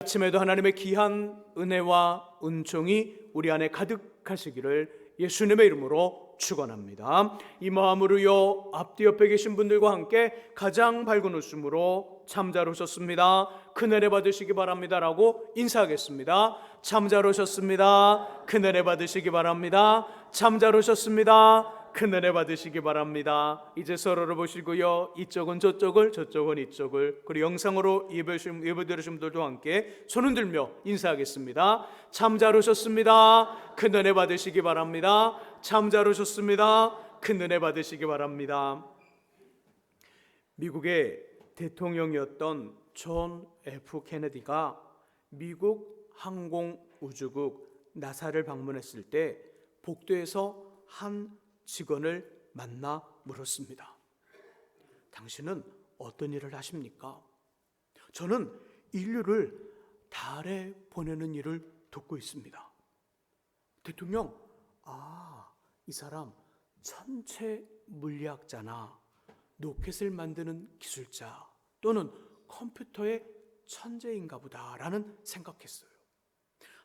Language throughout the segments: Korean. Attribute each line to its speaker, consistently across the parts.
Speaker 1: 아침에도 하나님의 귀한 은혜와 은총이 우리 안에 가득하시기를 예수님의 이름으로 축원합니다. 이 마음으로요, 앞뒤 옆에 계신 분들과 함께 가장 밝은 웃음으로 참 잘 오셨습니다, 큰 은혜 받으시기 바랍니다 라고 인사하겠습니다. 참 잘 오셨습니다, 큰 은혜 받으시기 바랍니다. 참 잘 오셨습니다, 큰 은혜 받으시기 바랍니다. 이제 서로를 보시고요, 이쪽은 저쪽을, 저쪽은 이쪽을, 그리고 영상으로 예배 들으신 분들도 함께 손을 들며 인사하겠습니다. 참 잘 오셨습니다, 큰 은혜 받으시기 바랍니다. 참 잘 오셨습니다, 큰 은혜 받으시기 바랍니다. 미국의 대통령이었던 존 F 케네디가 미국 항공우주국 나사를 방문했을 때 복도에서 한 직원을 만나 물었습니다. 당신은 어떤 일을 하십니까? 저는 인류를 달에 보내는 일을 돕고 있습니다. 대통령, 이 사람 천체 물리학자나 로켓을 만드는 기술자 또는 컴퓨터의 천재인가 보다라는 생각했어요.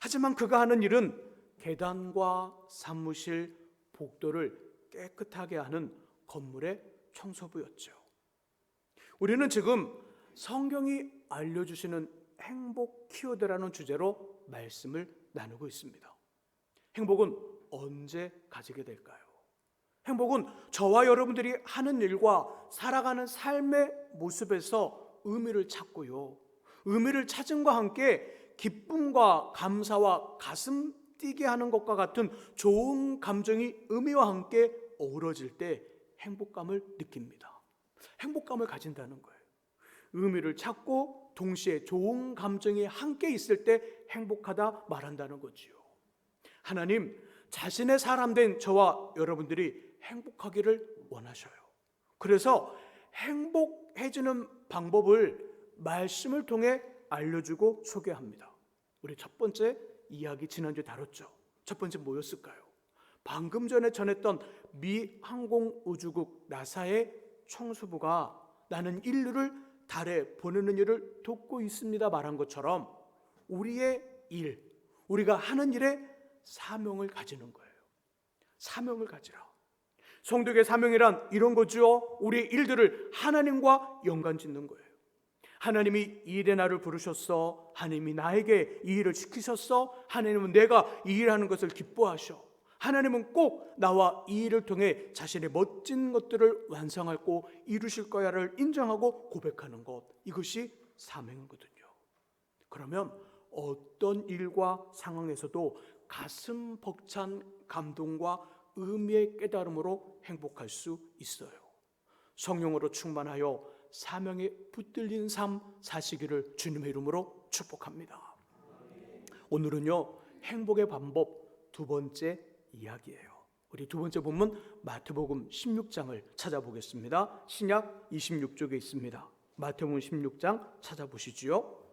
Speaker 1: 하지만 그가 하는 일은 계단과 사무실, 복도를 깨끗하게 하는 건물의 청소부였죠. 우리는 지금 성경이 알려주시는 행복 키워드라는 주제로 말씀을 나누고 있습니다. 행복은 언제 가지게 될까요? 행복은 저와 여러분들이 하는 일과 살아가는 삶의 모습에서 의미를 찾고요, 의미를 찾음과 함께 기쁨과 감사와 가슴 뛰게 하는 것과 같은 좋은 감정이 의미와 함께 어우러질 때 행복감을 느낍니다. 행복감을 가진다는 거예요. 의미를 찾고 동시에 좋은 감정이 함께 있을 때 행복하다 말한다는 거지요. 하나님, 자신의 사람 된 저와 여러분들이 행복하기를 원하셔요. 그래서 행복해지는 방법을 말씀을 통해 알려주고 소개합니다. 우리 첫 번째 이야기 지난주에 다뤘죠. 첫 번째 뭐였을까요? 방금 전에 전했던 미 항공우주국 나사의 청소부가 나는 인류를 달에 보내는 일을 돕고 있습니다 말한 것처럼 우리의 일, 우리가 하는 일에 사명을 가지는 거예요. 사명을 가지라. 성도의 사명이란 이런 거죠. 우리의 일들을 하나님과 연관 짓는 거예요. 하나님이 이 일에 나를 부르셨어. 하나님이 나에게 이 일을 시키셨어. 하나님은 내가 이 일하는 것을 기뻐하셔. 하나님은 꼭 나와 이 일을 통해 자신의 멋진 것들을 완성하고 이루실 거야를 인정하고 고백하는 것, 이것이 사명이거든요. 그러면 어떤 일과 상황에서도 가슴 벅찬 감동과 의미의 깨달음으로 행복할 수 있어요. 성령으로 충만하여 사명에 붙들린 삶 사시기를 주님의 이름으로 축복합니다. 오늘은요, 행복의 방법 두 번째 이야기예요. 우리 두 번째 본문 마태복음 16장을 찾아보겠습니다. 신약 26쪽에 있습니다. 마태복음 16장 찾아보시지요.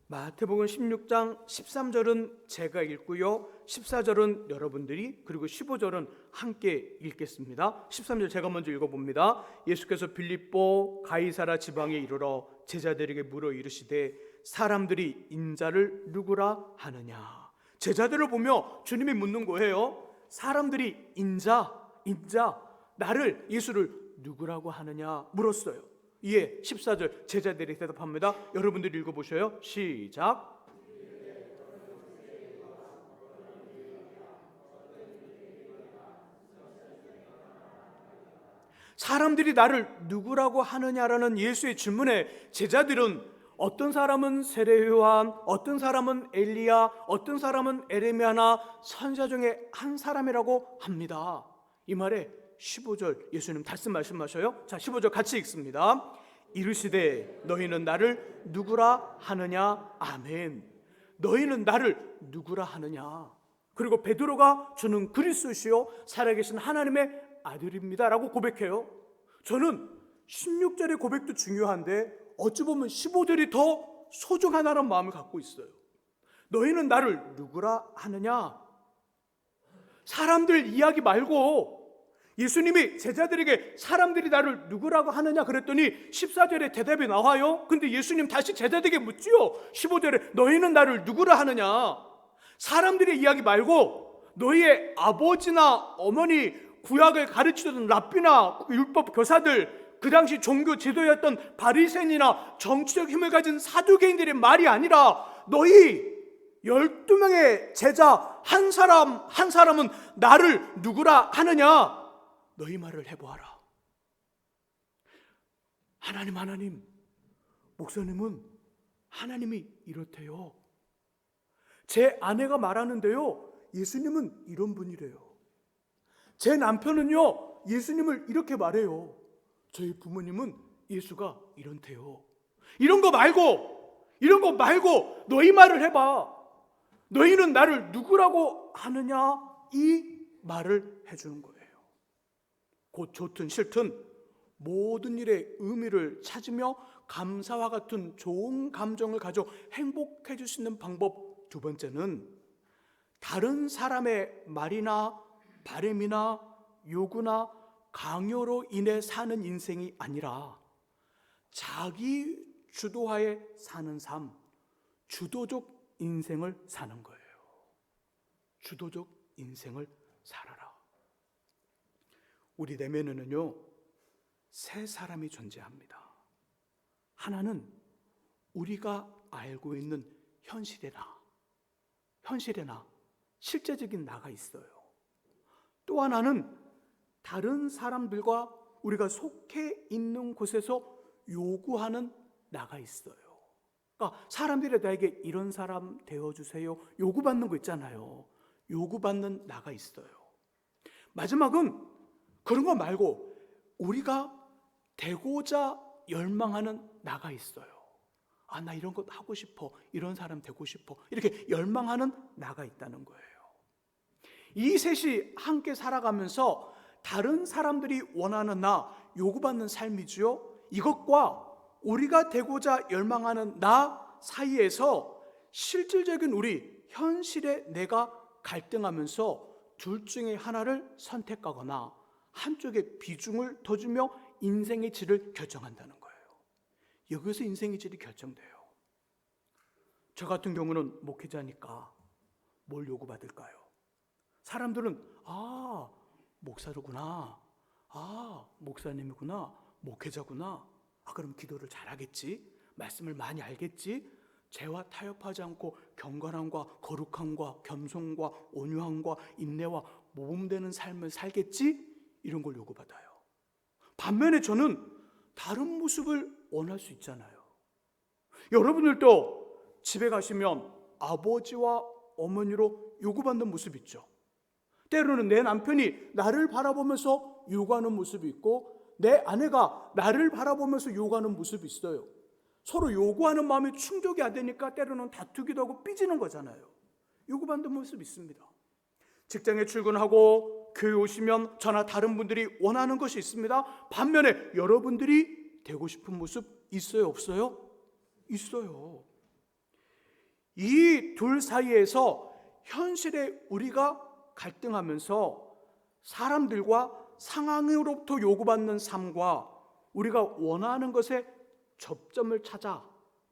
Speaker 1: 마태복음 16장 13절은 제가 읽고요, 14절은 여러분들이, 그리고 15절은 함께 읽겠습니다. 13절 제가 먼저 읽어봅니다. 예수께서 빌립보 가이사라 지방에 이르러 제자들에게 물어 이르시되 사람들이 인자를 누구라 하느냐. 제자들을 보며 주님이 묻는 거예요. 사람들이 인자 나를, 예수를 누구라고 하느냐 물었어요. 이에 14절 제자들이 대답합니다. 여러분들이 읽어보셔요. 시작. 사람들이 나를 누구라고 하느냐라는 예수의 질문에 제자들은 어떤 사람은 세례 요한, 어떤 사람은 엘리야, 어떤 사람은 에레미야나 선지자 중에 한 사람이라고 합니다. 이 말에 15절 예수님 다시 말씀하셔요. 자, 15절 같이 읽습니다. 이르시되 너희는 나를 누구라 하느냐. 아멘. 너희는 나를 누구라 하느냐. 그리고 베드로가 저는 그리스도시요 살아계신 하나님의 아들입니다 라고 고백해요. 저는 16절의 고백도 중요한데 어찌 보면 15절이 더 소중하다는 마음을 갖고 있어요. 너희는 나를 누구라 하느냐. 사람들 이야기 말고 예수님이 제자들에게 사람들이 나를 누구라고 하느냐 그랬더니 14절에 대답이 나와요. 근데 예수님 다시 제자들에게 묻지요. 15절에 너희는 나를 누구라 하느냐. 사람들의 이야기 말고 너희의 아버지나 어머니, 구약을 가르치던 랍비나 율법 교사들, 그 당시 종교 지도였던 바리새인이나 정치적 힘을 가진 사두개인들의 말이 아니라 너희 12명의 제자 한 사람은 나를 누구라 하느냐. 너희 말을 해보아라. 하나님, 목사님은 하나님이 이렇대요. 제 아내가 말하는데요, 예수님은 이런 분이래요. 제 남편은요, 예수님을 이렇게 말해요. 저희 부모님은 예수가 이런대요. 이런 거 말고 너희 말을 해봐. 너희는 나를 누구라고 하느냐? 이 말을 해주는 거예요. 곧 좋든 싫든 모든 일의 의미를 찾으며 감사와 같은 좋은 감정을 가져 행복해질 수 있는 방법 두 번째는 다른 사람의 말이나 바램이나 요구나 강요로 인해 사는 인생이 아니라 자기 주도하에 사는 삶, 주도적 인생을 사는 거예요. 주도적 인생을 살아라. 우리 내면에는요, 세 사람이 존재합니다. 하나는 우리가 알고 있는 현실의 나, 실제적인 나가 있어요. 또 하나는 다른 사람들과 우리가 속해 있는 곳에서 요구하는 나가 있어요. 그러니까 사람들이 나에게 이런 사람 되어주세요. 요구받는 거 있잖아요. 요구받는 나가 있어요. 마지막은 그런 거 말고 우리가 되고자 열망하는 나가 있어요. 아, 나 이런 것 하고 싶어. 이런 사람 되고 싶어. 이렇게 열망하는 나가 있다는 거예요. 이 셋이 함께 살아가면서 다른 사람들이 원하는 나, 요구받는 삶이지요. 이것과 우리가 되고자 열망하는 나 사이에서 실질적인 우리 현실의 내가 갈등하면서 둘 중에 하나를 선택하거나 한쪽에 비중을 더 주며 인생의 질을 결정한다는 거예요. 여기서 인생의 질이 결정돼요. 저 같은 경우는 목회자니까 뭘 요구받을까요? 사람들은 목사로구나, 목사님이구나, 목회자구나, 그럼 기도를 잘하겠지, 말씀을 많이 알겠지, 죄와 타협하지 않고 경건함과 거룩함과 겸손과 온유함과 인내와 모범되는 삶을 살겠지, 이런 걸 요구받아요. 반면에 저는 다른 모습을 원할 수 있잖아요. 여러분들도 집에 가시면 아버지와 어머니로 요구받는 모습 있죠. 때로는 내 남편이 나를 바라보면서 요구하는 모습이 있고 내 아내가 나를 바라보면서 요구하는 모습이 있어요. 서로 요구하는 마음이 충족이 안 되니까 때로는 다투기도 하고 삐지는 거잖아요. 요구받는 모습이 있습니다. 직장에 출근하고 교회 오시면 저나 다른 분들이 원하는 것이 있습니다. 반면에 여러분들이 되고 싶은 모습 있어요, 없어요? 있어요. 이 둘 사이에서 현실에 우리가 갈등하면서 사람들과 상황으로부터 요구받는 삶과 우리가 원하는 것에 접점을 찾아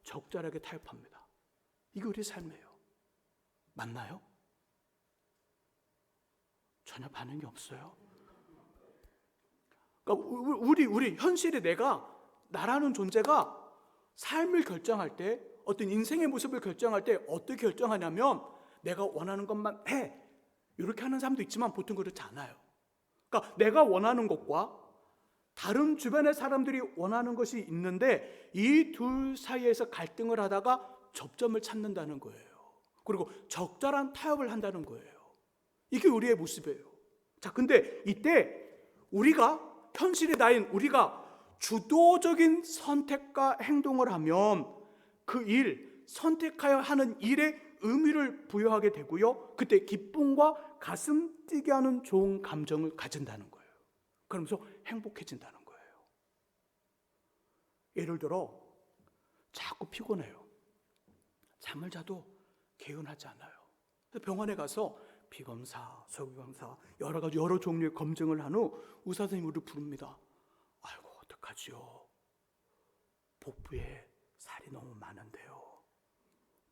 Speaker 1: 적절하게 타협합니다. 이게 우리 삶이에요. 맞나요? 전혀 반응이 없어요. 그러니까 우리 현실의 내가, 나라는 존재가 삶을 결정할 때, 어떤 인생의 모습을 결정할 때 어떻게 결정하냐면 내가 원하는 것만 해, 이렇게 하는 사람도 있지만 보통 그렇지 않아요. 그러니까 내가 원하는 것과 다른 주변의 사람들이 원하는 것이 있는데 이 둘 사이에서 갈등을 하다가 접점을 찾는다는 거예요. 그리고 적절한 타협을 한다는 거예요. 이게 우리의 모습이에요. 자, 근데 이때 우리가, 현실의 나인 우리가 주도적인 선택과 행동을 하면 그 일, 선택하여 하는 일에 의미를 부여하게 되고요. 그때 기쁨과 가슴 뛰게 하는 좋은 감정을 가진다는 거예요. 그러면서 행복해진다는 거예요. 예를 들어 자꾸 피곤해요. 잠을 자도 개운하지 않아요. 병원에 가서 피검사, 소변검사 여러 종류의 검증을 한 후 의사 선생님이 우리를 부릅니다. 아이고 어떡하지요? 복부에 살이 너무 많은데요.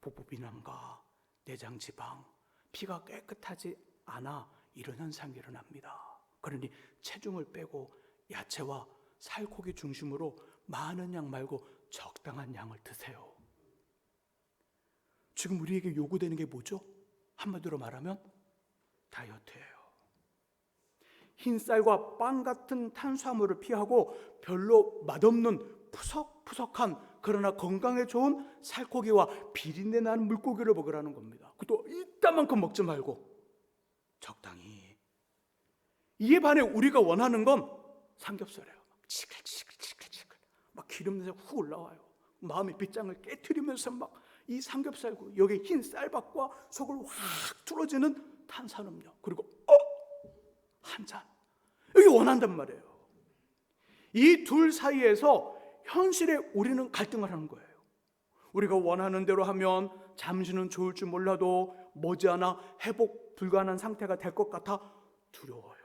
Speaker 1: 복부 비남과 내장 지방, 피가 깨끗하지 않아 이런 현상이 일어납니다. 그러니 체중을 빼고 야채와 살코기 중심으로 많은 양 말고 적당한 양을 드세요. 지금 우리에게 요구되는 게 뭐죠? 한마디로 말하면 다이어트예요. 흰쌀과 빵 같은 탄수화물을 피하고 별로 맛없는 푸석푸석한 그러나 건강에 좋은 살코기와 비린내 나는 물고기를 먹으라는 겁니다. 그것도 이따만큼 먹지 말고 적당히. 이에 반해 우리가 원하는 건 삼겹살이에요. 치글치글 막 기름내가 훅 올라와요. 마음의 빗장을 깨트리면서 막 이 삼겹살고 여기 흰 쌀밥과 속을 확 뚫어지는 탄산음료, 그리고 한 잔. 여기 원한단 말이에요. 이 둘 사이에서 현실에 우리는 갈등을 하는 거예요. 우리가 원하는 대로 하면 잠시는 좋을 줄 몰라도 머지않아 회복 불가능한 상태가 될 것 같아 두려워요.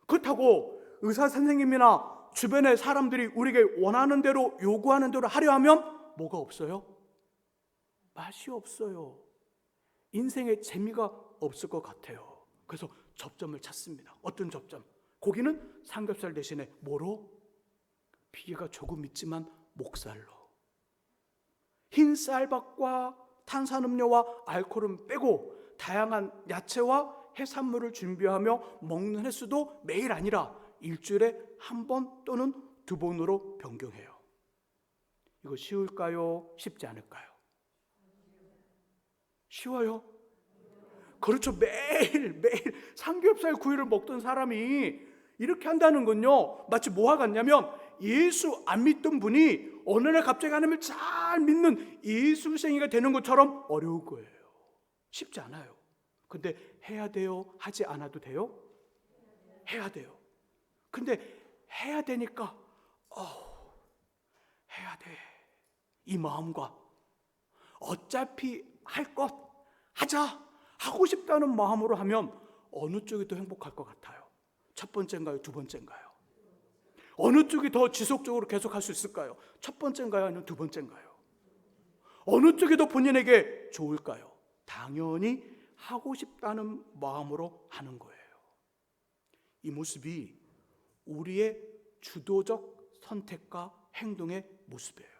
Speaker 1: 그렇다고 의사 선생님이나 주변의 사람들이 우리에게 원하는 대로 요구하는 대로 하려 하면 뭐가 없어요? 맛이 없어요. 인생에 재미가 없을 것 같아요. 그래서 접점을 찾습니다. 어떤 접점? 고기는 삼겹살 대신에 뭐로? 비계가 조금 있지만 목살로. 흰 쌀밥과 탄산음료와 알코올은 빼고 다양한 야채와 해산물을 준비하며 먹는 횟수도 매일 아니라 일주일에 한 번 또는 두 번으로 변경해요. 이거 쉬울까요? 쉽지 않을까요? 쉬워요? 그렇죠. 매일 삼겹살 구이를 먹던 사람이 이렇게 한다는 건요, 마치 뭐와 같냐면 예수 안 믿던 분이 어느 날 갑자기 하나님을 잘 믿는 예수생이가 되는 것처럼 어려울 거예요. 쉽지 않아요. 근데 해야 돼요? 하지 않아도 돼요? 해야 돼요. 근데 해야 되니까 해야 돼, 이 마음과 어차피 할 것 하자 하고 싶다는 마음으로 하면 어느 쪽이 더 행복할 것 같아요? 첫 번째인가요? 두 번째인가요? 어느 쪽이 더 지속적으로 계속할 수 있을까요? 첫 번째인가요? 아니면 두 번째인가요? 어느 쪽이 더 본인에게 좋을까요? 당연히 하고 싶다는 마음으로 하는 거예요. 이 모습이 우리의 주도적 선택과 행동의 모습이에요.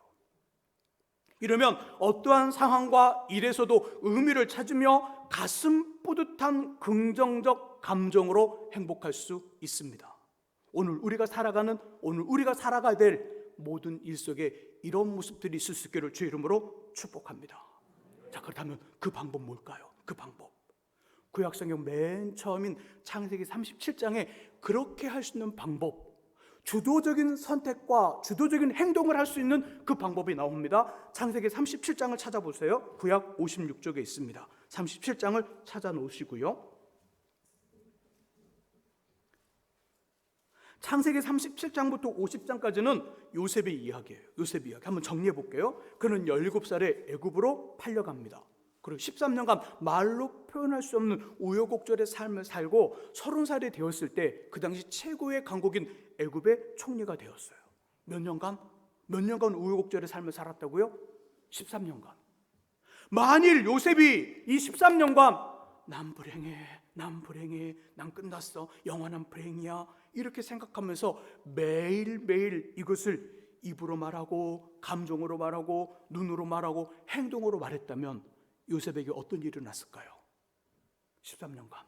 Speaker 1: 이러면 어떠한 상황과 일에서도 의미를 찾으며 가슴 뿌듯한 긍정적 감정으로 행복할 수 있습니다. 오늘 우리가 살아가야 될 모든 일 속에 이런 모습들이 있을 수 있기를 주의 이름으로 축복합니다. 자, 그렇다면 그 방법 뭘까요? 그 방법. 구약성경 맨 처음인 창세기 37장에 그렇게 할 수 있는 방법, 주도적인 선택과 주도적인 행동을 할 수 있는 그 방법이 나옵니다. 창세기 37장을 찾아보세요. 구약 56쪽에 있습니다. 37장을 찾아놓으시고요. 창세기 37장부터 50장까지는 요셉의 이야기예요. 요셉 이야기 한번 정리해 볼게요. 그는 17살에 애굽으로 팔려갑니다. 그리고 13년간 말로 표현할 수 없는 우여곡절의 삶을 살고 30살이 되었을 때 그 당시 최고의 강국인 애굽의 총리가 되었어요. 몇 년간 우여곡절의 삶을 살았다고요? 13년간. 만일 요셉이 이 13년간 난 불행해, 난 끝났어, 영원한 불행이야 이렇게 생각하면서 매일매일 이것을 입으로 말하고 감정으로 말하고 눈으로 말하고 행동으로 말했다면 요셉에게 어떤 일이 일어났을까요? 13년간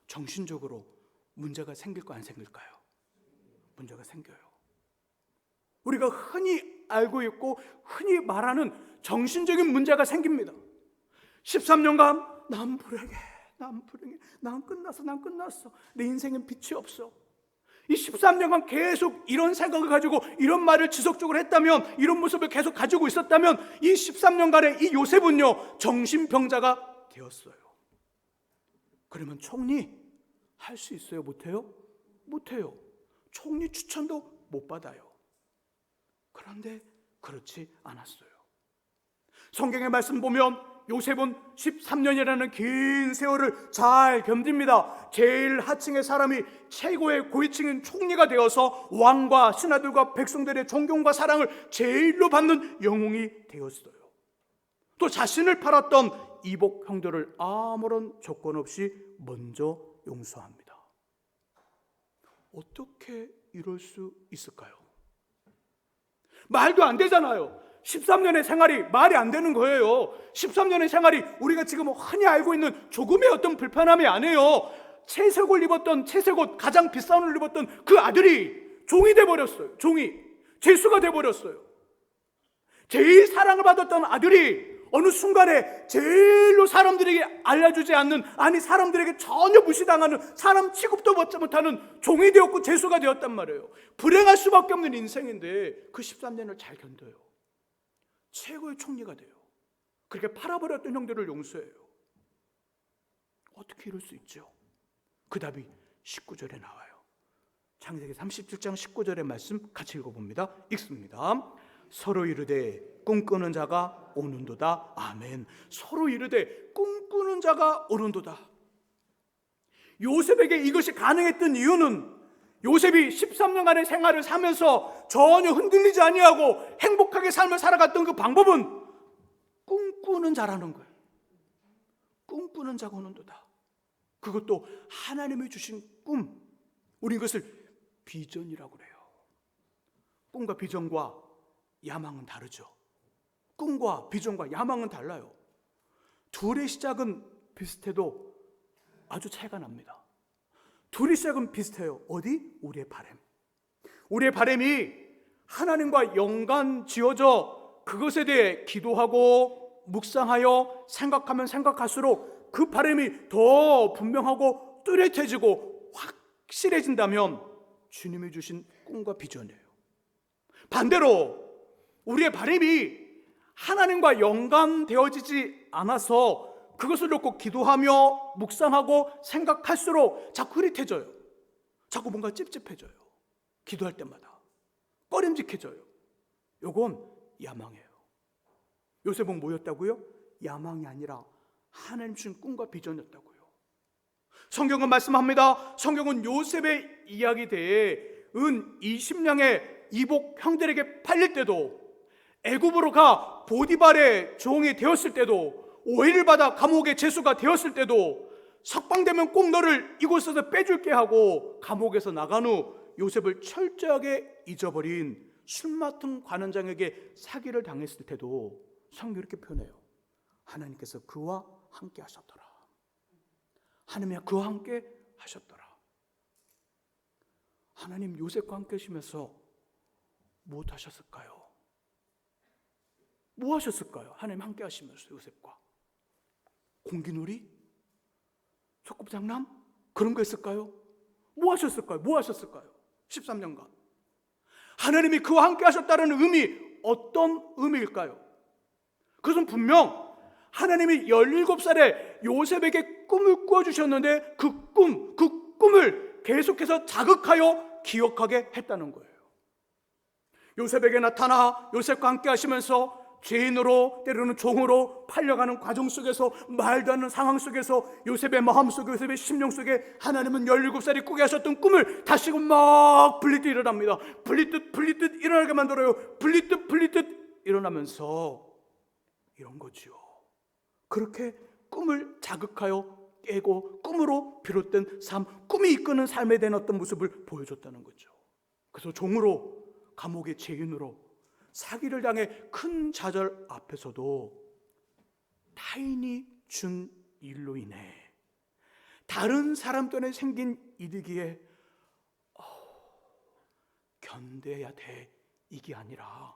Speaker 1: 정신적으로 문제가 생길까 안 생길까요? 문제가 생겨요. 우리가 흔히 알고 있고 흔히 말하는 정신적인 문제가 생깁니다. 13년간 난 불행해, 난 끝났어, 내 인생엔 빛이 없어. 이 13년간 계속 이런 생각을 가지고 이런 말을 지속적으로 했다면, 이런 모습을 계속 가지고 있었다면 이 13년간의 이 요셉은요 정신병자가 되었어요. 그러면 총리 할 수 있어요? 못해요? 못해요. 총리 추천도 못 받아요. 그런데 그렇지 않았어요. 성경의 말씀 보면 요셉은 13년이라는 긴 세월을 잘 견딥니다. 제일 하층의 사람이 최고의 고위층인 총리가 되어서 왕과 신하들과 백성들의 존경과 사랑을 제일로 받는 영웅이 되었어요. 또 자신을 팔았던 이복 형들을 아무런 조건 없이 먼저 용서합니다. 어떻게 이럴 수 있을까요? 말도 안 되잖아요. 13년의 생활이 말이 안 되는 거예요. 13년의 생활이 우리가 지금 흔히 알고 있는 조금의 어떤 불편함이 아니에요. 채색 옷 입었던, 채색 옷 가장 비싼 옷을 입었던 그 아들이 종이 돼버렸어요. 종이 죄수가 돼버렸어요. 제일 사랑을 받았던 아들이 어느 순간에 제일로 사람들에게 알려주지 않는, 아니 사람들에게 전혀 무시당하는, 사람 취급도 받지 못하는 종이 되었고 죄수가 되었단 말이에요. 불행할 수밖에 없는 인생인데 그 13년을 잘 견뎌요. 최고의 총리가 돼요. 그렇게 팔아버렸던 형들을 용서해요. 어떻게 이럴 수 있죠? 그 답이 19절에 나와요. 창세기 37장 19절의 말씀 같이 읽어봅니다. 읽습니다. 서로 이르되 꿈꾸는 자가 오는도다. 아멘. 서로 이르되 꿈꾸는 자가 오는도다. 요셉에게 이것이 가능했던 이유는 요셉이 13년간의 생활을 살면서 전혀 흔들리지 아니하고 행복하게 삶을 살아갔던 그 방법은 꿈꾸는 자라는 거예요. 꿈꾸는 자가 오는도다. 그것도 하나님이 주신 꿈. 우리 이것을 비전이라고 그래요. 꿈과 비전과 야망은 다르죠. 꿈과 비전과 야망은 달라요. 둘의 시작은 비슷해도 아주 차이가 납니다. 둘의 시작은 비슷해요. 어디? 우리의 바람. 우리의 바람이 하나님과 연관 지어져 그것에 대해 기도하고 묵상하여 생각하면 생각할수록 그 바람이 더 분명하고 뚜렷해지고 확실해진다면 주님이 주신 꿈과 비전이에요. 반대로 우리의 바람이 하나님과 연관되어지지 않아서 그것을 놓고 기도하며 묵상하고 생각할수록 자꾸 흐릿해져요. 자꾸 뭔가 찝찝해져요. 기도할 때마다 꺼림직해져요. 요건 야망이에요. 요셉은 뭐였다고요? 야망이 아니라 하나님 주신 꿈과 비전이었다고요. 성경은 말씀합니다. 성경은 요셉의 이야기 대해 은 20냥의 이복 형들에게 팔릴 때도, 애굽으로 가 보디발의 종이 되었을 때도, 오해를 받아 감옥의 죄수가 되었을 때도, 석방되면 꼭 너를 이곳에서 빼줄게 하고 감옥에서 나간 후 요셉을 철저하게 잊어버린 술 맡은 관원장에게 사기를 당했을 때도 성경이 이렇게 표현해요. 하나님께서 그와 함께 하셨더라. 하나님이 그와 함께 하셨더라. 하나님 요셉과 함께 하시면서 무엇 하셨을까요? 뭐 하셨을까요? 하나님 함께 하시면서 요셉과 공기놀이? 소꿉장남? 그런 거 했을까요? 뭐 하셨을까요? 뭐 하셨을까요? 13년간 하나님이 그와 함께 하셨다는 의미, 어떤 의미일까요? 그것은 분명 하나님이 17살에 요셉에게 꿈을 꾸어주셨는데 그 꿈을 계속해서 자극하여 기억하게 했다는 거예요. 요셉에게 나타나 요셉과 함께 하시면서 죄인으로, 때로는 종으로 팔려가는 과정 속에서, 말도 안 되는 상황 속에서 요셉의 마음속에, 요셉의 심령 속에 하나님은 17살이 꾸게 하셨던 꿈을 다시금 막 불리듯 일어납니다. 불리듯 일어나게 만들어요. 불리듯 일어나면서 이런 거지요. 그렇게 꿈을 자극하여 깨고 꿈으로 비롯된 삶, 꿈이 이끄는 삶에 대한 어떤 모습을 보여줬다는 거죠. 그래서 종으로, 감옥의 죄인으로, 사기를 당해 큰 좌절 앞에서도 타인이 준 일로 인해 다른 사람 때문에 생긴 일이기에 견뎌야 돼, 이게 아니라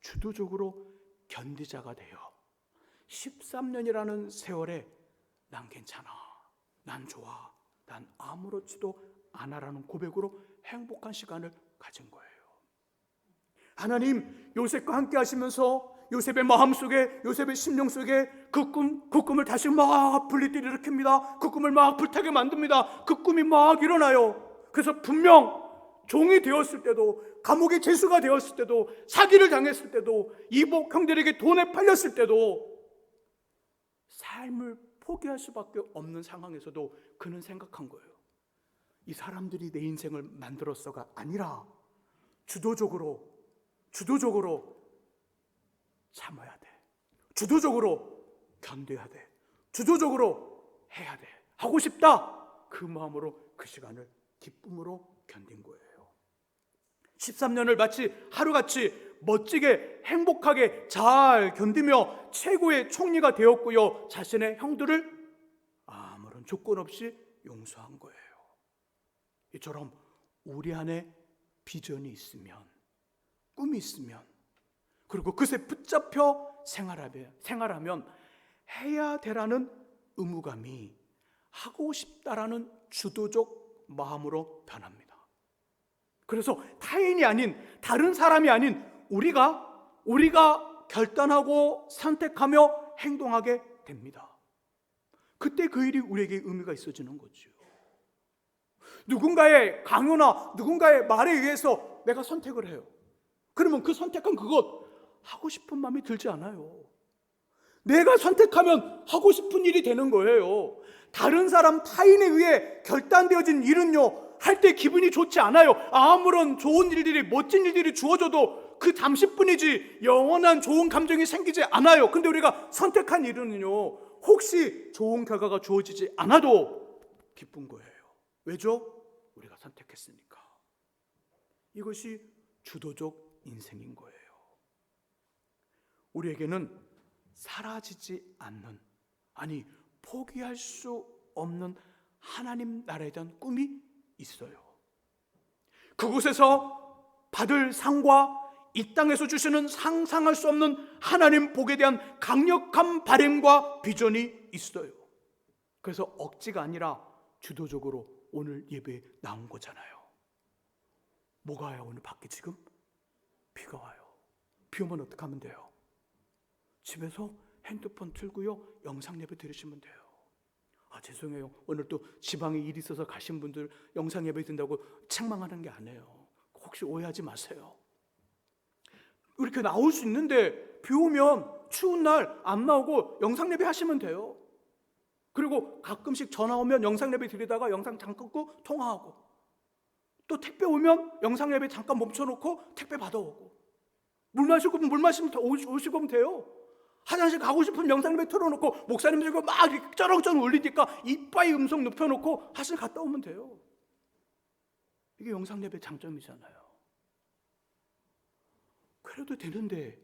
Speaker 1: 주도적으로 견디자가 되어 13년이라는 세월에 난 괜찮아, 난 좋아, 난 아무렇지도 않아라는 고백으로 행복한 시간을 가진 거예요. 하나님 요셉과 함께 하시면서 요셉의 마음속에, 요셉의 심령 속에 그 꿈을 다시 막 불리듯 일으킵니다. 그 꿈을 막 불타게 만듭니다. 그 꿈이 막 일어나요. 그래서 분명 종이 되었을 때도 감옥에 제수가 되었을 때도, 사기를 당했을 때도, 이복 형들에게 돈에 팔렸을 때도, 삶을 포기할 수밖에 없는 상황에서도 그는 생각한 거예요. 이 사람들이 내 인생을 만들었어가 아니라 주도적으로 참아야 돼. 주도적으로 견뎌야 돼. 주도적으로 해야 돼. 하고 싶다. 그 마음으로 그 시간을 기쁨으로 견딘 거예요. 13년을 마치 하루같이 멋지게 행복하게 잘 견디며 최고의 총리가 되었고요. 자신의 형들을 아무런 조건 없이 용서한 거예요. 이처럼 우리 안에 비전이 있으면, 꿈이 있으면, 그리고 그것에 붙잡혀 생활하면 해야 되라는 의무감이 하고 싶다라는 주도적 마음으로 변합니다. 그래서 타인이 아닌, 다른 사람이 아닌 우리가 결단하고 선택하며 행동하게 됩니다. 그때 그 일이 우리에게 의미가 있어지는 거죠. 누군가의 강요나 누군가의 말에 의해서 내가 선택을 해요. 그러면 그 선택한 그것 하고 싶은 마음이 들지 않아요. 내가 선택하면 하고 싶은 일이 되는 거예요. 다른 사람, 타인에 의해 결단되어진 일은요, 할 때 기분이 좋지 않아요. 아무런 좋은 일들이, 멋진 일들이 주어져도 그 잠시뿐이지 영원한 좋은 감정이 생기지 않아요. 근데 우리가 선택한 일은요, 혹시 좋은 결과가 주어지지 않아도 기쁜 거예요. 왜죠? 우리가 선택했으니까. 이것이 주도적 인생인 거예요. 우리에게는 사라지지 않는, 아니 포기할 수 없는 하나님 나라에 대한 꿈이 있어요. 그곳에서 받을 상과 이 땅에서 주시는 상상할 수 없는 하나님 복에 대한 강력한 바램과 비전이 있어요. 그래서 억지가 아니라 주도적으로 오늘 예배에 나온 거잖아요. 뭐가 와요? 오늘 밖에 지금 비가 와요. 비 오면 어떻게 하면 돼요? 집에서 핸드폰 틀고요, 영상 예배 들으시면 돼요. 죄송해요. 오늘 또 지방에 일이 있어서 가신 분들 영상 예배 든다고 책망하는 게 아니에요. 혹시 오해하지 마세요. 이렇게 나올 수 있는데 비 오면 추운 날 안 나오고 영상 예배 하시면 돼요. 그리고 가끔씩 전화 오면 영상 예배 드리다가 영상 잠깐 끄고 통화하고, 또 택배 오면 영상 예배 잠깐 멈춰놓고 택배 받아오고, 물 마시고 물 마시면 오시고 오면 돼요. 화장실 가고 싶으면 영상 예배 틀어놓고 목사님 들고 막 쩌렁쩌렁 울리니까 이빠이 음성 높여놓고 화장실 갔다 오면 돼요. 이게 영상 예배 장점이잖아요. 그래도 되는데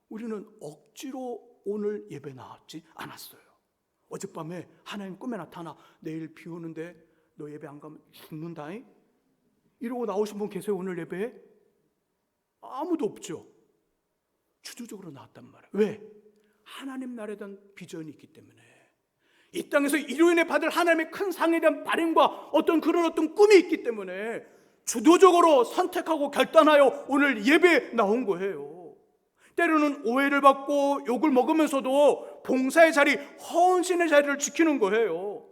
Speaker 1: 우리는 억지로 오늘 예배 나왔지 않았어요. 어젯밤에 하나님 꿈에 나타나 내일 비 오는데 너 예배 안 가면 죽는다잉? 이러고 나오신 분 계세요? 오늘 예배에? 아무도 없죠. 주도적으로 나왔단 말이에요. 왜? 하나님 나라에 대한 비전이 있기 때문에, 이 땅에서 이로 인해 받을 하나님의 큰 상에 대한 바램과 어떤 꿈이 있기 때문에 주도적으로 선택하고 결단하여 오늘 예배에 나온 거예요. 때로는 오해를 받고 욕을 먹으면서도 봉사의 자리, 헌신의 자리를 지키는 거예요.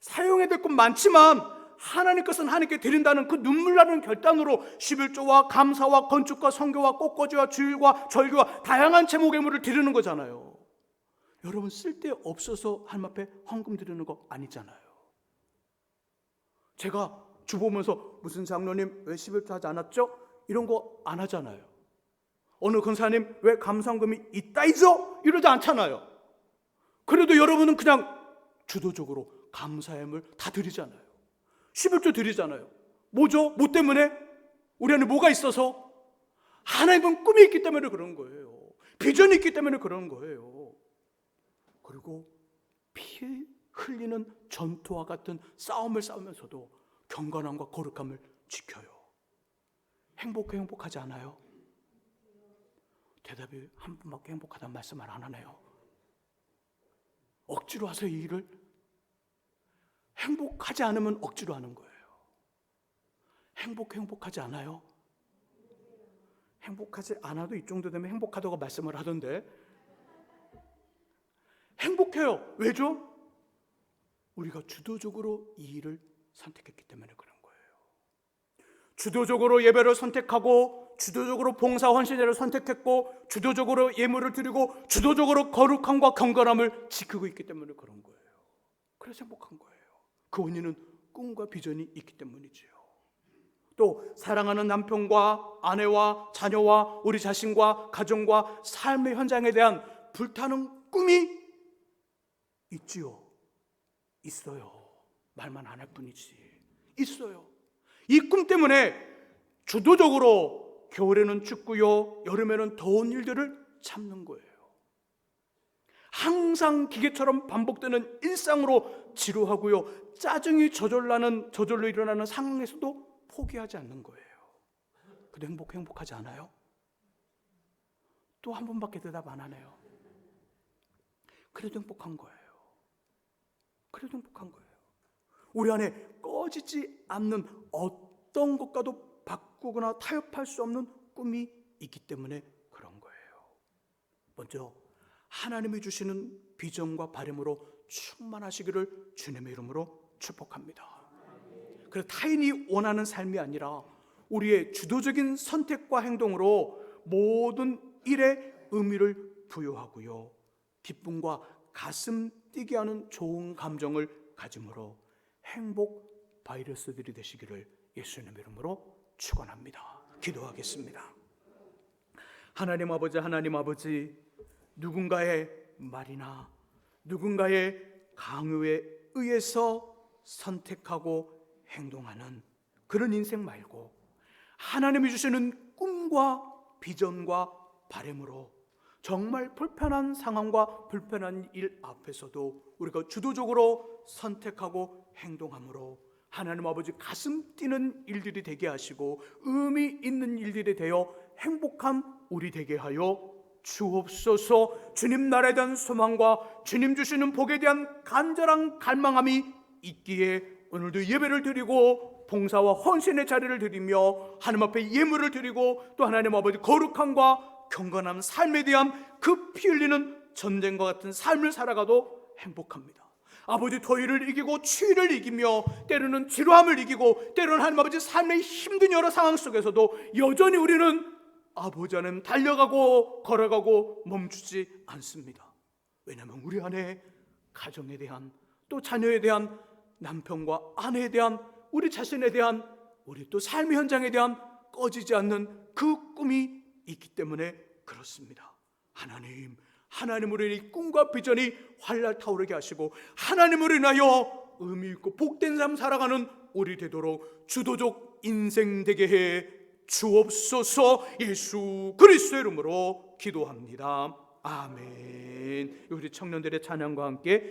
Speaker 1: 사용해야 될 것 많지만 하나님 것은 하나님께 드린다는 그 눈물 나는 결단으로 11조와 감사와 건축과 선교와 꽃꽂이와 주일과 절규와 다양한 제목의 물을 드리는 거잖아요. 여러분, 쓸데없어서 하나님 앞에 헌금 드리는 거 아니잖아요. 제가 주보면서 무슨 장로님 왜 11조 하지 않았죠? 이런 거 안 하잖아요. 어느 권사님 왜 감사헌금이 있다이죠? 이러지 않잖아요. 그래도 여러분은 그냥 주도적으로 감사의 물 다 드리잖아요. 11조 드리잖아요. 뭐죠? 뭐 때문에? 우리 안에 뭐가 있어서? 하나님은 꿈이 있기 때문에 그런 거예요. 비전이 있기 때문에 그런 거예요. 그리고 피 흘리는 전투와 같은 싸움을 싸우면서도 경건함과 거룩함을 지켜요. 행복하지 않아요? 대답이 한 분밖에 행복하다는 말씀을 안 하네요. 억지로 하세요, 이 일을? 행복하지 않으면 억지로 하는 거예요. 행복하지 않아요? 행복하지 않아도 이 정도 되면 행복하다고 말씀을 하던데, 행복해요. 왜죠? 우리가 주도적으로 이 일을 선택했기 때문에 그런 거예요. 주도적으로 예배를 선택하고 주도적으로 봉사 헌신제를 선택했고 주도적으로 예물을 드리고 주도적으로 거룩함과 경건함을 지키고 있기 때문에 그런 거예요. 그래서 행복한 거예요. 그 원인은 꿈과 비전이 있기 때문이지요. 또 사랑하는 남편과 아내와 자녀와 우리 자신과 가정과 삶의 현장에 대한 불타는 꿈이 있지요. 있어요. 말만 안 할 뿐이지. 있어요. 이 꿈 때문에 주도적으로 겨울에는 춥고요, 여름에는 더운 일들을 참는 거예요. 항상 기계처럼 반복되는 일상으로 지루하고요, 짜증이 저절로 일어나는 상황에서도 포기하지 않는 거예요. 근데 행복하지 않아요? 또 한 번밖에 대답 안 하네요. 그래도 행복한 거예요. 그래도 행복한 거예요. 우리 안에 꺼지지 않는 어떤 것과도 바꾸거나 타협할 수 없는 꿈이 있기 때문에 그런 거예요. 먼저 하나님이 주시는 비전과 바람으로 충만하시기를 주님의 이름으로 축복합니다. 그래서 타인이 원하는 삶이 아니라 우리의 주도적인 선택과 행동으로 모든 일에 의미를 부여하고요, 기쁨과 가슴 뛰게 하는 좋은 감정을 가짐으로 행복 바이러스들이 되시기를 예수님의 이름으로 축원합니다. 기도하겠습니다. 하나님 아버지, 누군가의 말이나 누군가의 강요에 의해서 선택하고 행동하는 그런 인생 말고 하나님이 주시는 꿈과 비전과 바람으로 정말 불편한 상황과 불편한 일 앞에서도 우리가 주도적으로 선택하고 행동함으로 하나님 아버지 가슴 뛰는 일들이 되게 하시고 의미 있는 일들이 되어 행복한 우리 되게 하여 주옵소서. 주님 나라에 대한 소망과 주님 주시는 복에 대한 간절한 갈망함이 있기에 오늘도 예배를 드리고 봉사와 헌신의 자리를 드리며 하나님 앞에 예물을 드리고 또 하나님 아버지 거룩함과 경건한 삶에 대한 그 피 흘리는 전쟁과 같은 삶을 살아가도 행복합니다. 아버지 더위를 이기고 추위를 이기며 때로는 지루함을 이기고 때로는 하나님 아버지 삶의 힘든 여러 상황 속에서도 여전히 우리는 아버지 안에 달려가고 걸어가고 멈추지 않습니다. 왜냐하면 우리 안에 가정에 대한 또 자녀에 대한 남편과 아내에 대한 우리 자신에 대한 우리 또 삶의 현장에 대한 꺼지지 않는 그 꿈이 있기 때문에 그렇습니다. 하나님으로 이 꿈과 비전이 활랄 타오르게 하시고 하나님으로 인하여 의미 있고 복된 삶 살아가는 우리 되도록 주도적 인생 되게 해 주옵소서. 예수 그리스도의 이름으로 기도합니다. 아멘. 우리 청년들의 찬양과 함께